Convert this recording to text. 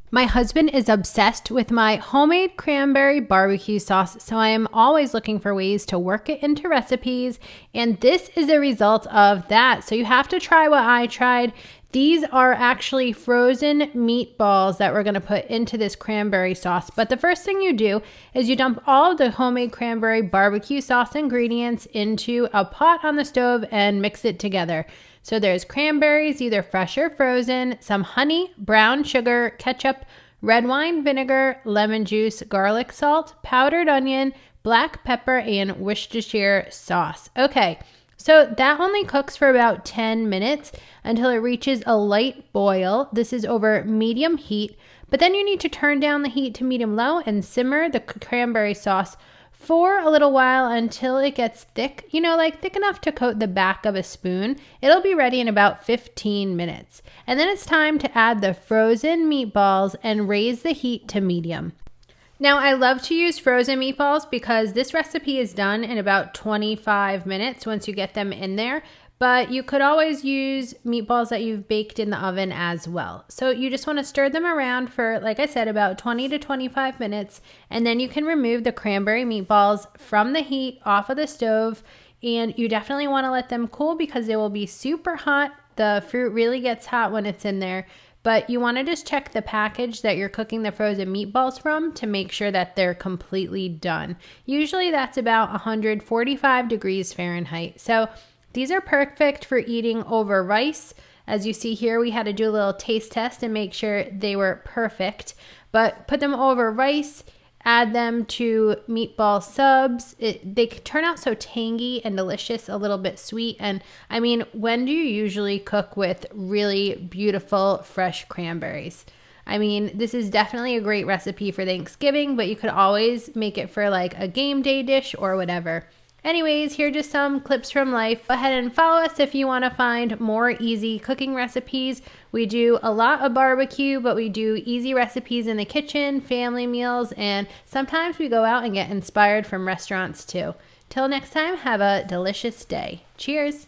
My husband is obsessed with my homemade cranberry barbecue sauce, so I am always looking for ways to work it into recipes, and this is a result of that. So you have to try what I tried. These are actually frozen meatballs that we're going to put into this cranberry sauce. But the first thing you do is you dump all of the homemade cranberry barbecue sauce ingredients into a pot on the stove and mix it together. So there's cranberries, either fresh or frozen, some honey, brown sugar, ketchup, red wine vinegar, lemon juice, garlic salt, powdered onion, black pepper, and Worcestershire sauce. Okay, so that only cooks for about 10 minutes until it reaches a light boil. This is over medium heat, but then you need to turn down the heat to medium low and simmer the cranberry sauce for a little while until it gets thick, like thick enough to coat the back of a spoon. It'll be ready in about 15 minutes. And then it's time to add the frozen meatballs and raise the heat to medium. Now, I love to use frozen meatballs because this recipe is done in about 25 minutes once you get them in there. But you could always use meatballs that you've baked in the oven as well. So you just want to stir them around for, like I said, about 20 to 25 minutes. And then you can remove the cranberry meatballs from the heat off of the stove. And you definitely want to let them cool because they will be super hot. The fruit really gets hot when it's in there. But you want to just check the package that you're cooking the frozen meatballs from to make sure that they're completely done. Usually that's about 145 degrees Fahrenheit. So these are perfect for eating over rice. As you see here, we had to do a little taste test and make sure they were perfect. But put them over rice, add them to meatball subs. They turn out so tangy and delicious, a little bit sweet. And I mean, when do you usually cook with really beautiful, fresh cranberries? I mean, this is definitely a great recipe for Thanksgiving, but you could always make it for like a game day dish or whatever. Anyways, here are just some clips from life. Go ahead and follow us if you want to find more easy cooking recipes. We do a lot of barbecue, but we do easy recipes in the kitchen, family meals, and sometimes we go out and get inspired from restaurants too. Till next time, have a delicious day. Cheers!